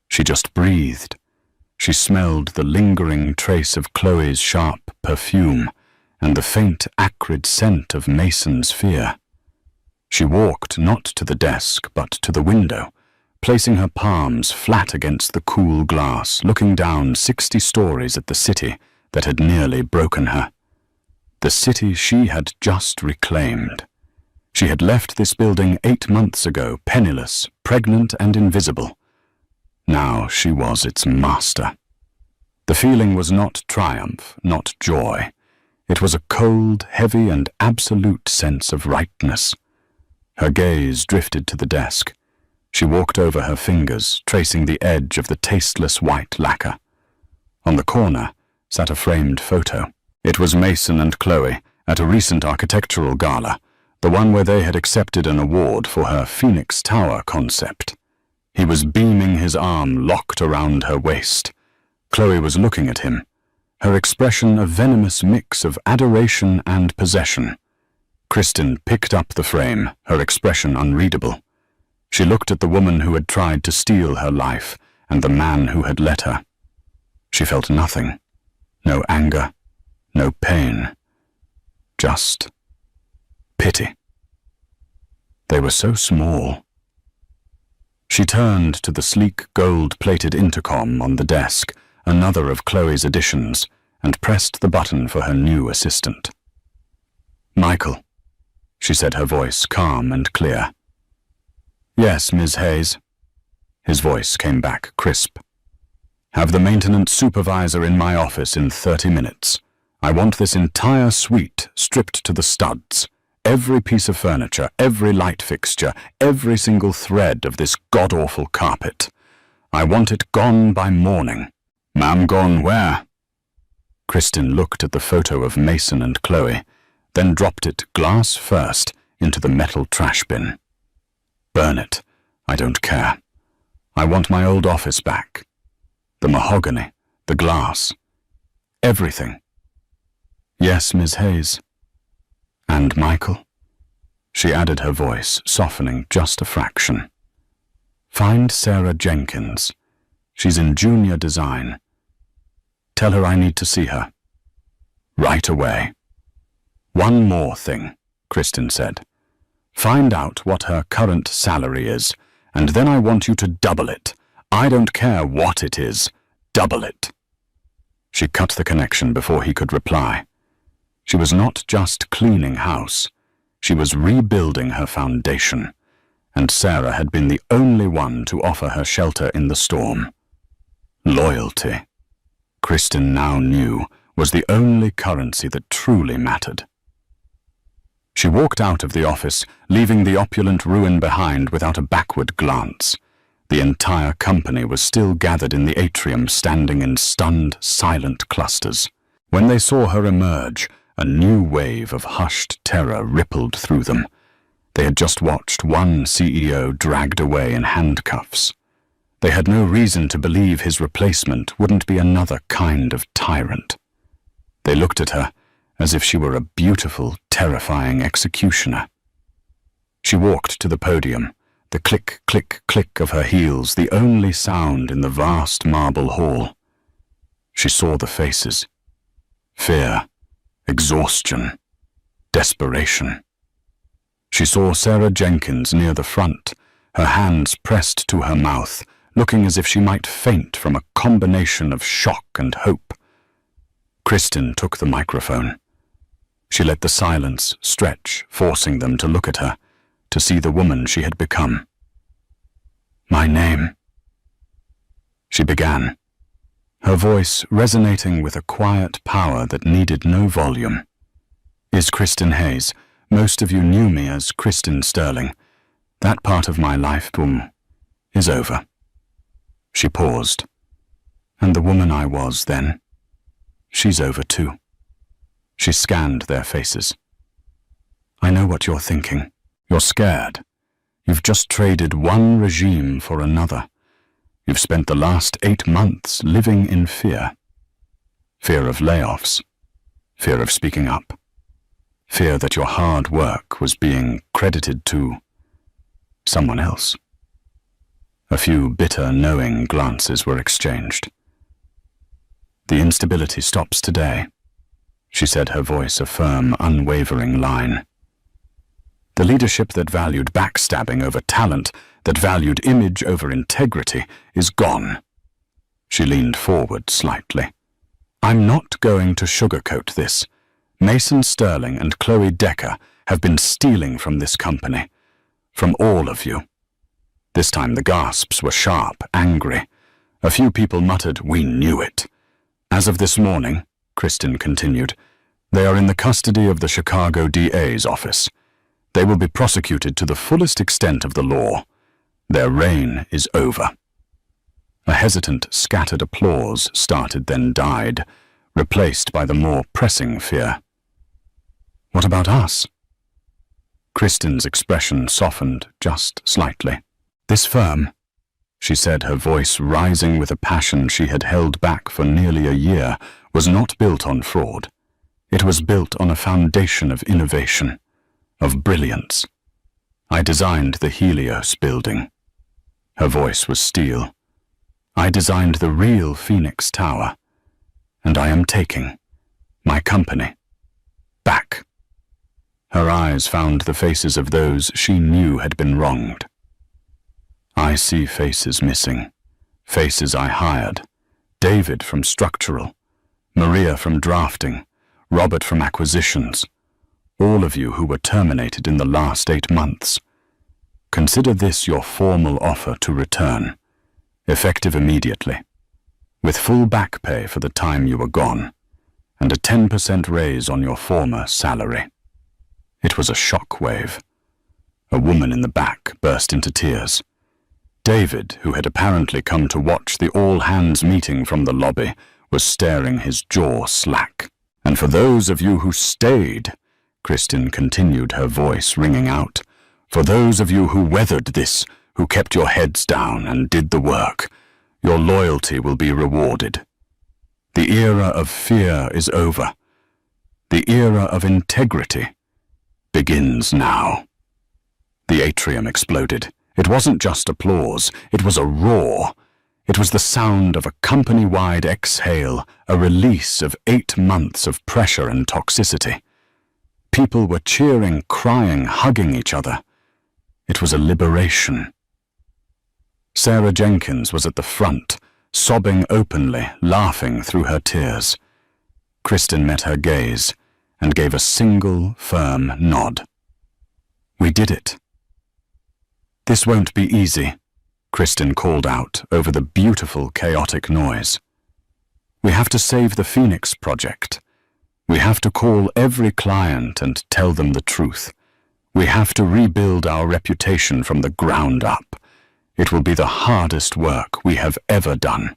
Speaker 1: She just breathed. She smelled the lingering trace of Chloe's sharp perfume and the faint, acrid scent of Mason's fear. She walked not to the desk, but to the window, placing her palms flat against the cool glass, looking down 60 stories at the city that had nearly broken her. The city she had just reclaimed. She had left this building 8 months ago, penniless, pregnant and invisible. Now she was its master. The feeling was not triumph, not joy. It was a cold, heavy and absolute sense of rightness. Her gaze drifted to the desk. She walked over her fingers, tracing the edge of the tasteless white lacquer. On the corner sat a framed photo. It was Mason and Chloe at a recent architectural gala, the one where they had accepted an award for her Phoenix Tower concept. He was beaming, his arm locked around her waist. Chloe was looking at him, her expression a venomous mix of adoration and possession. Kristen picked up the frame, her expression unreadable. She looked at the woman who had tried to steal her life and the man who had let her. She felt nothing. No anger, no pain. Just pity. They were so small. She turned to the sleek gold-plated intercom on the desk, another of Chloe's additions, and pressed the button for her new assistant. "Michael," she said, her voice calm and clear. "Yes, Ms. Hayes." His voice came back crisp. "Have the maintenance supervisor in my office in 30 minutes. I want this entire suite stripped to the studs. Every piece of furniture, every light fixture, every single thread of this god-awful carpet. I want it gone by morning." "Ma'am, gone where?" Kristin looked at the photo of Mason and Chloe, then dropped it glass first into the metal trash bin. "Burn it. I don't care. I want my old office back. The mahogany, the glass, everything." "Yes, Ms. Hayes." "And Michael?" She added her voice, softening just a fraction. "Find Sarah Jenkins. She's in junior design. Tell her I need to see her. Right away." "One more thing," Kristin said. "Find out what her current salary is, and then I want you to double it. I don't care what it is. Double it." She cut the connection before he could reply. She was not just cleaning house. She was rebuilding her foundation, and Sarah had been the only one to offer her shelter in the storm. Loyalty, Kristin now knew, was the only currency that truly mattered. She walked out of the office, leaving the opulent ruin behind without a backward glance. The entire company was still gathered in the atrium, standing in stunned, silent clusters. When they saw her emerge, a new wave of hushed terror rippled through them. They had just watched one CEO dragged away in handcuffs. They had no reason to believe his replacement wouldn't be another kind of tyrant. They looked at her as if she were a beautiful, terrifying executioner. She walked to the podium, the click, click, click of her heels the only sound in the vast marble hall. She saw the faces. Fear, exhaustion, desperation. She saw Sarah Jenkins near the front, her hands pressed to her mouth, looking as if she might faint from a combination of shock and hope. Kristin took the microphone. She let the silence stretch, forcing them to look at her, to see the woman she had become. "My name," she began, her voice resonating with a quiet power that needed no volume, "is Kristin Hayes. Most of you knew me as Kristin Sterling. That part of my life, is over." She paused. "And the woman I was then, she's over too." She scanned their faces. "I know what you're thinking. You're scared. You've just traded one regime for another. You've spent the last 8 months living in fear. Fear of layoffs. Fear of speaking up. Fear that your hard work was being credited to someone else." A few bitter, knowing glances were exchanged. "The instability stops today," she said, her voice a firm, unwavering line. "The leadership that valued backstabbing over talent, that valued image over integrity, is gone." She leaned forward slightly. "I'm not going to sugarcoat this. Mason Sterling and Chloe Decker have been stealing from this company. From all of you." This time the gasps were sharp, angry. A few people muttered, "We knew it." "As of this morning," Kristin continued, "they are in the custody of the Chicago DA's office. They will be prosecuted to the fullest extent of the law. Their reign is over." A hesitant, scattered applause started, then died, replaced by the more pressing fear. "What about us?" Kristin's expression softened just slightly. "This firm," she said, her voice rising with a passion she had held back for nearly a year, "was not built on fraud. It was built on a foundation of innovation, of brilliance. I designed the Helios building." Her voice was steel. "I designed the real Phoenix Tower, and I am taking my company back. Her eyes found the faces of those she knew had been wronged. I see faces missing, faces I hired, David from structural, Maria from drafting, Robert from acquisitions, all of you who were terminated in the last 8 months. Consider this your formal offer to return, effective immediately, with full back pay for the time you were gone, and a 10% raise on your former salary. It was a shock wave. A woman in the back burst into tears. David, who had apparently come to watch the all-hands meeting from the lobby, was staring his jaw slack. And for those of you who stayed, Kristin continued, her voice ringing out, for those of you who weathered this, who kept your heads down and did the work, your loyalty will be rewarded. The era of fear is over. The era of integrity begins now. The atrium exploded. It wasn't just applause, it was a roar. It was the sound of a company-wide exhale, a release of 8 months of pressure and toxicity. People were cheering, crying, hugging each other. It was a liberation. Sarah Jenkins was at the front, sobbing openly, laughing through her tears. Kristin met her gaze and gave a single, firm nod. We did it. This won't be easy, Kristin called out over the beautiful, chaotic noise. We have to save the Phoenix project. We have to call every client and tell them the truth. We have to rebuild our reputation from the ground up. It will be the hardest work we have ever done.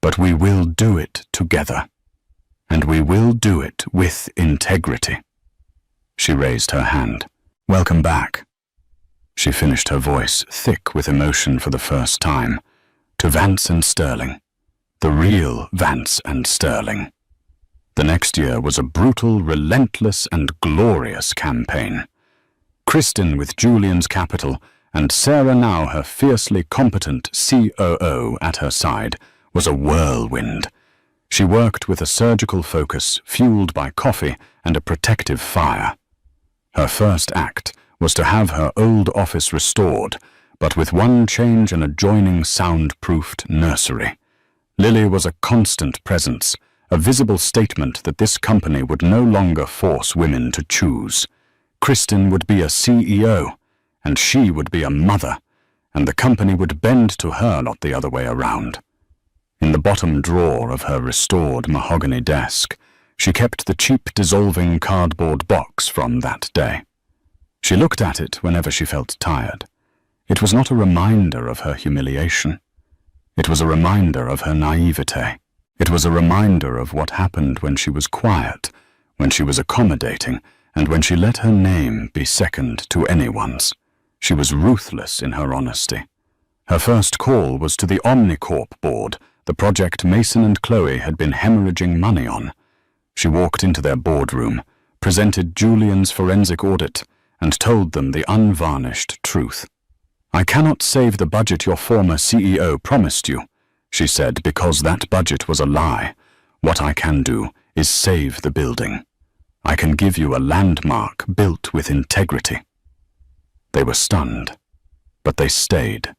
Speaker 1: But we will do it together. And we will do it with integrity. She raised her hand. Welcome back. She finished, her voice thick with emotion for the first time, to Vance and Sterling, the real Vance and Sterling. The next year was a brutal, relentless, and glorious campaign. Kristin with Julian's capital, and Sarah, now her fiercely competent COO at her side, was a whirlwind. She worked with a surgical focus fueled by coffee and a protective fire. Her first act was to have her old office restored, but with one change: an adjoining soundproofed nursery. Lily was a constant presence, a visible statement that this company would no longer force women to choose. Kristin would be a CEO, and she would be a mother, and the company would bend to her, not the other way around. In the bottom drawer of her restored mahogany desk, she kept the cheap dissolving cardboard box from that day. She looked at it whenever she felt tired. It was not a reminder of her humiliation. It was a reminder of her naivete. It was a reminder of what happened when she was quiet, when she was accommodating, and when she let her name be second to anyone's. She was ruthless in her honesty. Her first call was to the Omnicorp board, the project Mason and Chloe had been hemorrhaging money on. She walked into their boardroom, presented Julian's forensic audit, and told them the unvarnished truth. I cannot save the budget your former CEO promised you, she said, because that budget was a lie. What I can do is save the building. I can give you a landmark built with integrity. They were stunned, but they stayed.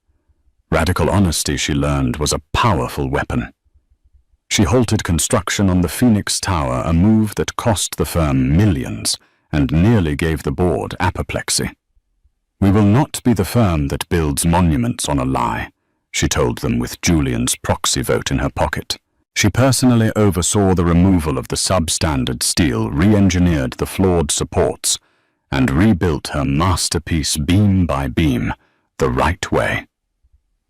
Speaker 1: Radical honesty, she learned, was a powerful weapon. She halted construction on the Phoenix Tower, a move that cost the firm millions and nearly gave the board apoplexy. We will not be the firm that builds monuments on a lie, she told them with Julian's proxy vote in her pocket. She personally oversaw the removal of the substandard steel, re-engineered the flawed supports, and rebuilt her masterpiece beam by beam the right way.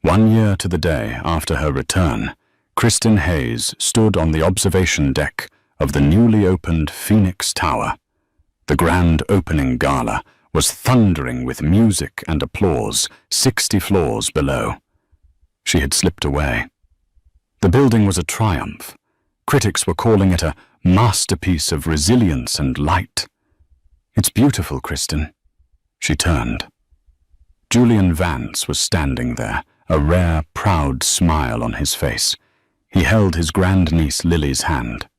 Speaker 1: 1 year to the day after her return, Kristin Hayes stood on the observation deck of the newly opened Phoenix Tower. The grand opening gala was thundering with music and applause 60 floors below. She had slipped away. The building was a triumph. Critics were calling it a masterpiece of resilience and light. It's beautiful, Kristin. She turned. Julian Vance was standing there, a rare, proud smile on his face. He held his grandniece Lily's hand.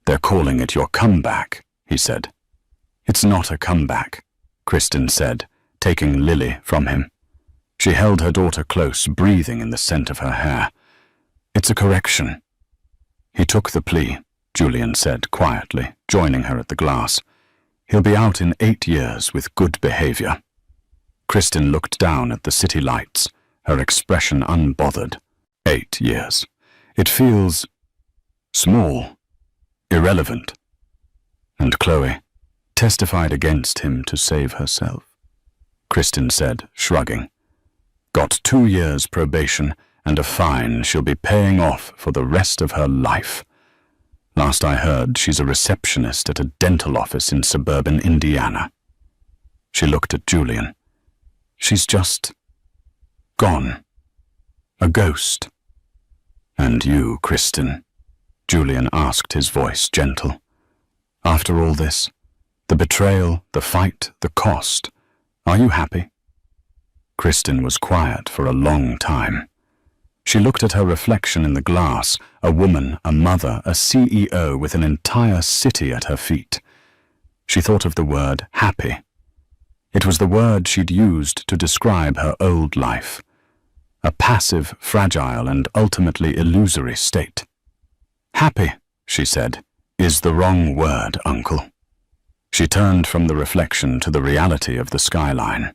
Speaker 1: "They're calling it your comeback," he said. "It's not a comeback," Kristen said, taking Lily from him. She held her daughter close, breathing in the scent of her hair. "It's a correction." "He took the plea," Julian said quietly, joining her at the glass. "He'll be out in 8 years with good behavior." Kristen looked down at the city lights, her expression unbothered. 8 years. It feels small, irrelevant. And Chloe testified against him to save herself, Kristen said, shrugging. "Got 2 years probation and a fine she'll be paying off for the rest of her life. Last I heard, she's a receptionist at a dental office in suburban Indiana." She looked at Julian. "She's just gone. A ghost." "And you, Kristen?" Julian asked, his voice gentle. "After all this, the betrayal, the fight, the cost, are you happy?" Kristen was quiet for a long time. She looked at her reflection in the glass, a woman, a mother, a CEO with an entire city at her feet. She thought of the word happy. It was the word she'd used to describe her old life. A passive, fragile, and ultimately illusory state. "Happy," she said, "is the wrong word, Uncle." She turned from the reflection to the reality of the skyline.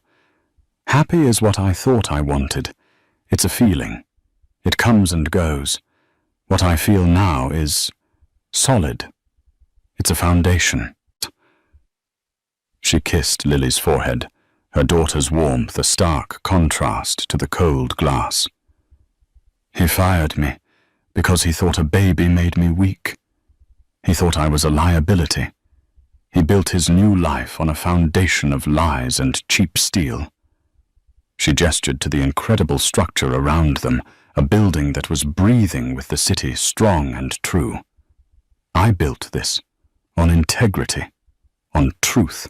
Speaker 1: "Happy is what I thought I wanted. It's a feeling. It comes and goes. What I feel now is solid. It's a foundation." She kissed Lily's forehead, her daughter's warmth a stark contrast to the cold glass. "He fired me because he thought a baby made me weak. He thought I was a liability. He built his new life on a foundation of lies and cheap steel." She gestured to the incredible structure around them, a building that was breathing with the city strong and true. "I built this on integrity, on truth,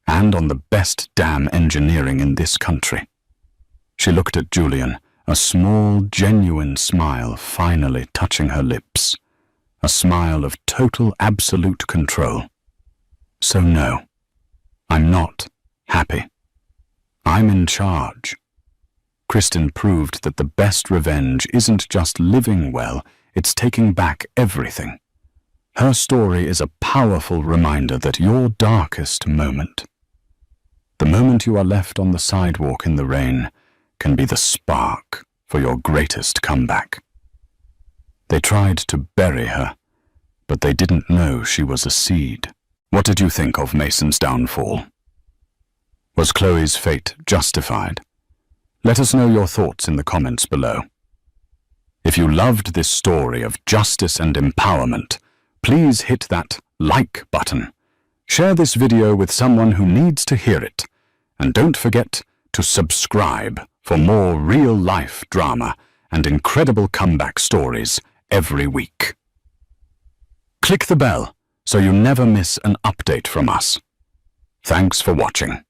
Speaker 1: and on the best damn engineering in this country." She looked at Julian, a small, genuine smile finally touching her lips, a smile of total, absolute control. "So no, I'm not happy. I'm in charge." Kristen proved that the best revenge isn't just living well, it's taking back everything. Her story is a powerful reminder that your darkest moment, the moment you are left on the sidewalk in the rain, can be the spark for your greatest comeback. They tried to bury her, but they didn't know she was a seed. What did you think of Mason's downfall? Was Chloe's fate justified? Let us know your thoughts in the comments below. If you loved this story of justice and empowerment, please hit that like button. Share this video with someone who needs to hear it. And don't forget to subscribe for more real-life drama and incredible comeback stories every week. Click the bell so you never miss an update from us. Thanks for watching.